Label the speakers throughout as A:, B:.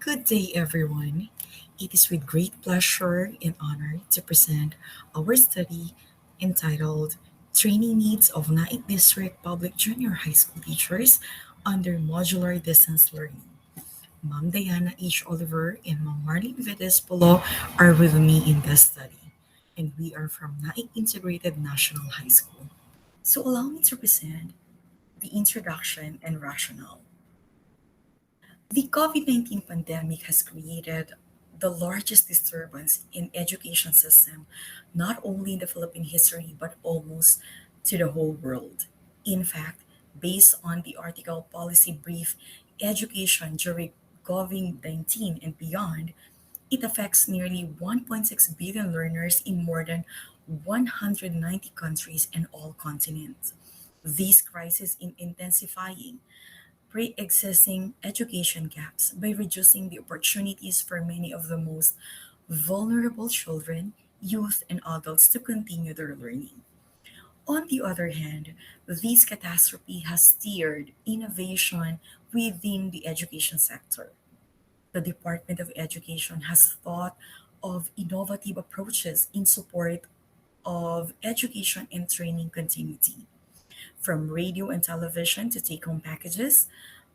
A: Good day, everyone. It is with great pleasure and honor to present our study entitled Training Needs of Naic District Public Junior High School Teachers under Modular Distance Learning. Ma'am Diana H. Oliver and Ma'am Marlene Dispulo are with me in this study, and we are from Naic Integrated National High School. So allow me to present the introduction and rationale. The COVID 19 pandemic has created the largest disturbance in education system, not only in the Philippine history, but almost to the whole world. In fact, based on the article Policy Brief Education during COVID 19 and beyond, it affects nearly 1.6 billion learners in more than 190 countries and all continents. This crisis is intensifying pre-existing education gaps by reducing the opportunities for many of the most vulnerable children, youth, and adults to continue their learning. On the other hand, this catastrophe has steered innovation within the education sector. The Department of Education has thought of innovative approaches in support of education and training continuity from radio and television to take home packages.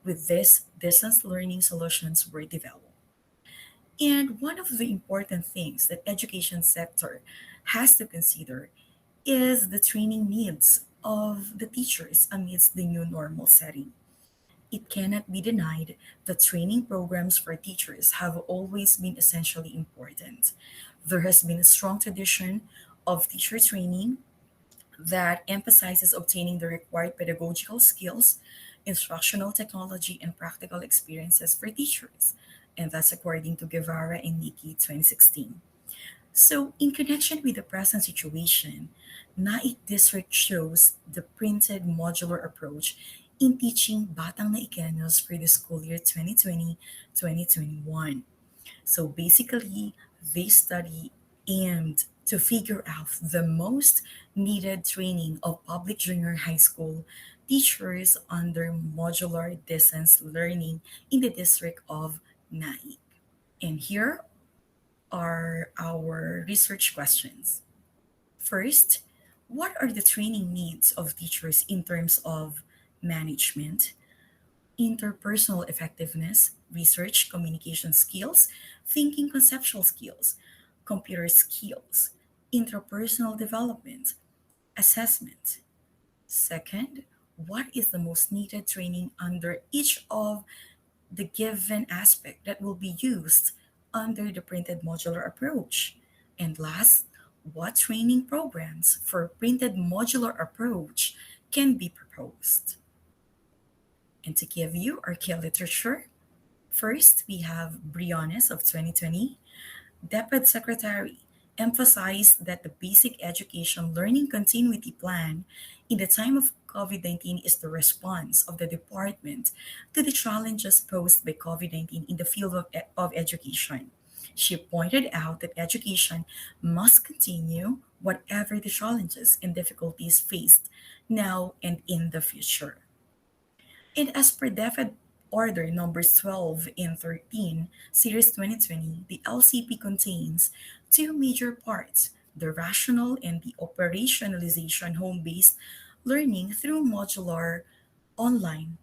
A: With this, distance learning solutions were developed. And one of the important things that education sector has to consider is the training needs of the teachers amidst the new normal setting. It cannot be denied that training programs for teachers have always been essentially important. There has been a strong tradition of teacher training that emphasizes obtaining the required pedagogical skills, instructional technology, and practical experiences for teachers. And that's according to Guevara and Nikki 2016. So, in connection with the present situation, Naic District chose the printed modular approach in teaching Batang Naikenos for the school year 2020-2021. So basically, they study aimed to figure out the most needed training of public junior high school teachers under modular distance learning in the district of Nai. And here are our research questions. First, what are the training needs of teachers in terms of management, interpersonal effectiveness, research, communication skills, thinking conceptual skills, computer skills, intrapersonal development, assessment? Second, what is the most needed training under each of the given aspect that will be used under the printed modular approach? And last, what training programs for printed modular approach can be proposed? And to give you our key literature, first, we have Briones of 2020. DepEd Secretary emphasized that the basic education learning continuity plan in the time of COVID 19 is the response of the department to the challenges posed by COVID 19 in the field of education. She pointed out that education must continue whatever the challenges and difficulties faced now and in the future. And as per DEFED Order numbers 12 and 13, Series 2020, the LCP contains two major parts: the rational and the operationalization home-based learning through modular online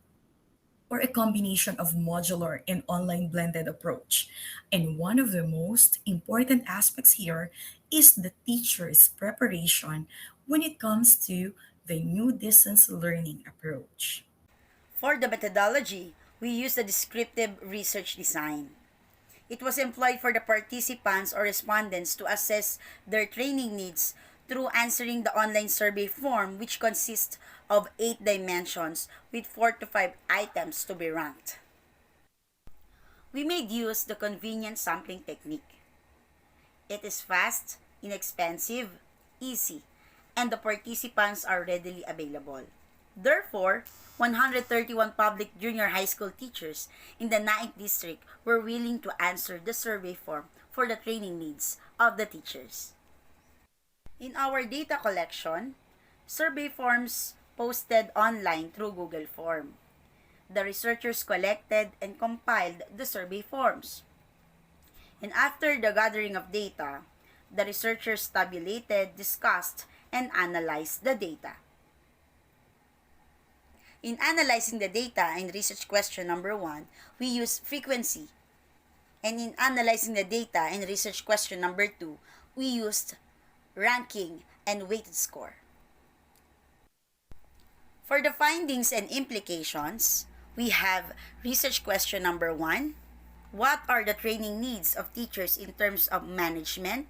A: or a combination of modular and online blended approach. And one of the most important aspects here is the teacher's preparation when it comes to the new distance learning approach.
B: For the methodology, we used the descriptive research design. It was employed for the participants or respondents to assess their training needs through answering the online survey form, which consists of 8 dimensions with 4 to 5 items to be ranked. We made use the convenient sampling technique. It is fast, inexpensive, easy, and the participants are readily available. Therefore, 131 public junior high school teachers in the Naic District were willing to answer the survey form for the training needs of the teachers. In our data collection, survey forms posted online through Google Form. the researchers collected and compiled the survey forms. And after the gathering of data, the researchers tabulated, discussed, and analyzed the data. In analyzing the data in research question number 1, we use frequency. And in analyzing the data in research question number 2, we used ranking and weighted score. For the findings and implications, we have research question number 1. What are the training needs of teachers in terms of management,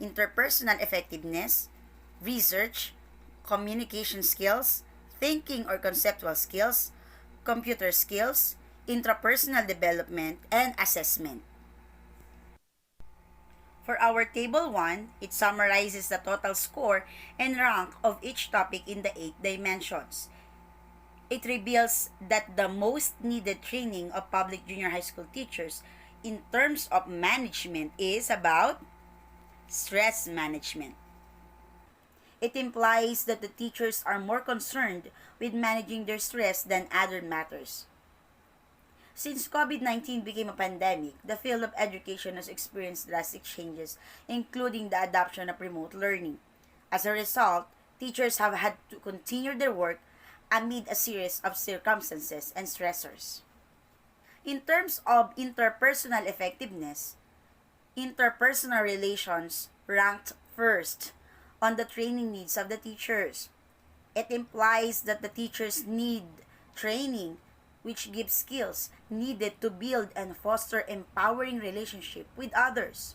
B: interpersonal effectiveness, research, communication skills, thinking or conceptual skills, computer skills, intrapersonal development, and assessment? For our Table 1, it summarizes the total score and rank of each topic in the 8 dimensions. It reveals that the most needed training of public junior high school teachers in terms of management is about stress management. It implies that the teachers are more concerned with managing their stress than other matters. Since COVID-19 became a pandemic, the field of education has experienced drastic changes, including the adoption of remote learning. As a result, teachers have had to continue their work amid a series of circumstances and stressors. In terms of interpersonal effectiveness, interpersonal relations ranked first on the training needs of the teachers. It implies that the teachers need training which gives skills needed to build and foster empowering relationship with others.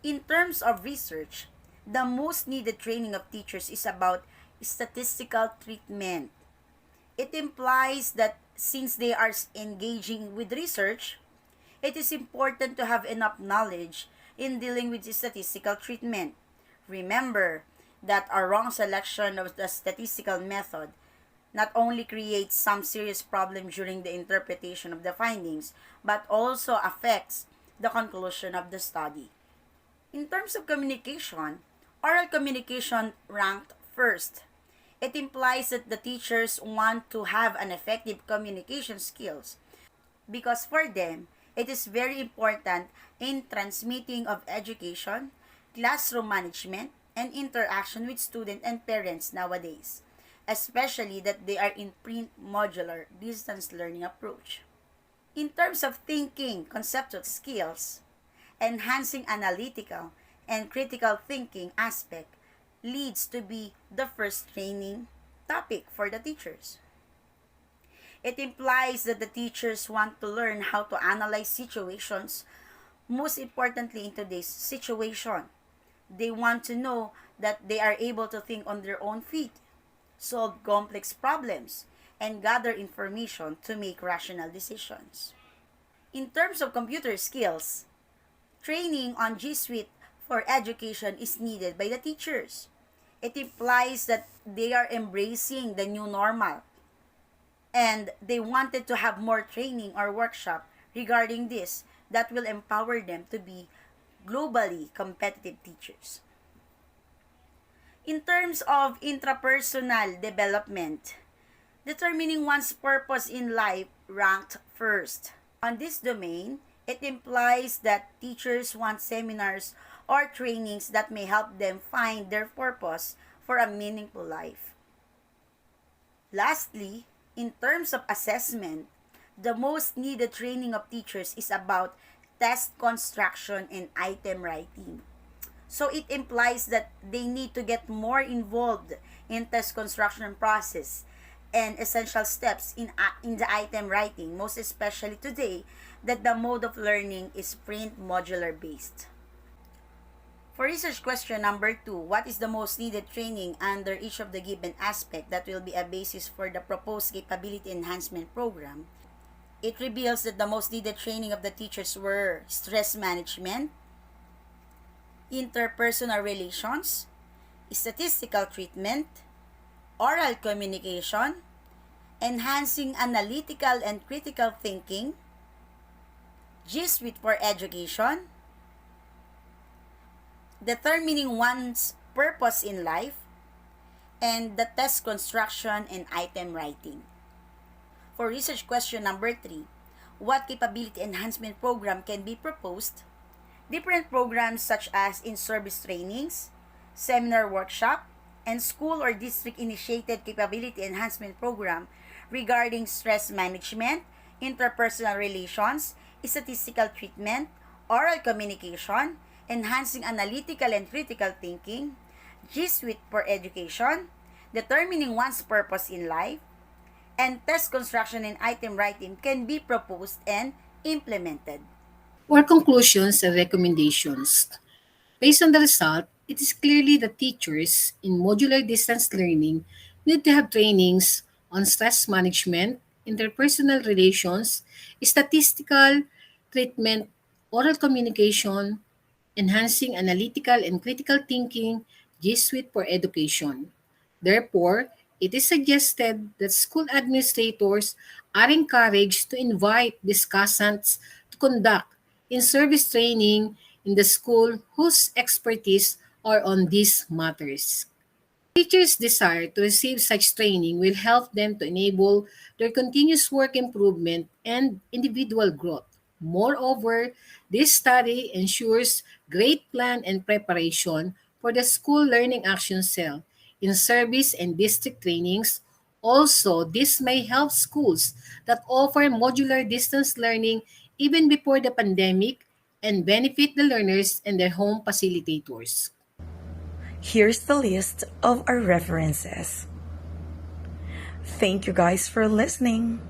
B: In terms of research, the most needed training of teachers is about statistical treatment. It implies that since they are engaging with research, it is important to have enough knowledge in dealing with statistical treatment. Remember that a wrong selection of the statistical method not only creates some serious problems during the interpretation of the findings, but also affects the conclusion of the study. In terms of communication, oral communication ranked first. It implies that the teachers want to have an effective communication skills because for them, it is very important in transmitting of education, classroom management, and interaction with students and parents nowadays, especially that they are in print modular distance learning approach. In terms of thinking, conceptual skills, enhancing analytical and critical thinking aspect leads to be the first training topic for the teachers. It implies that the teachers want to learn how to analyze situations, most importantly in today's situation. They want to know that they are able to think on their own feet, solve complex problems, and gather information to make rational decisions. In terms of computer skills, training on G Suite for education is needed by the teachers. It implies that they are embracing the new normal and they wanted to have more training or workshop regarding this that will empower them to be globally competitive teachers. In terms of intrapersonal development, determining one's purpose in life ranked first. On this domain, it implies that teachers want seminars or trainings that may help them find their purpose for a meaningful life. Lastly, in terms of assessment, the most needed training of teachers is about test construction and item writing. So it implies that they need to get more involved in test construction process and essential steps in the item writing, most especially today that the mode of learning is print modular based. For research question number 2, what is the most needed training under each of the given aspect that will be a basis for the proposed capability enhancement program? It reveals that the most needed training of the teachers were stress management, interpersonal relations, statistical treatment, oral communication, enhancing analytical and critical thinking, G Suite for education, determining one's purpose in life, and the test construction and item writing. For research question number 3, what capability enhancement program can be proposed? Different programs such as in-service trainings, seminar workshop, and school or district-initiated capability enhancement program regarding stress management, interpersonal relations, statistical treatment, oral communication, enhancing analytical and critical thinking, G Suite for education, determining one's purpose in life, and test construction and item writing can be proposed and implemented.
C: Or conclusions and recommendations. Based on the result, it is clearly that teachers in modular distance learning need to have trainings on stress management, interpersonal relations, statistical treatment, oral communication, enhancing analytical and critical thinking, G Suite for education. Therefore, it is suggested that school administrators are encouraged to invite discussants to conduct in-service training in the school whose expertise are on these matters. Teachers' desire to receive such training will help them to enable their continuous work improvement and individual growth. Moreover, this study ensures great plan and preparation for the school learning action cell in service and district trainings. Also, this may help schools that offer modular distance learning even before the pandemic and benefit the learners and their home facilitators.
D: Here's the list of our references. Thank you guys for listening.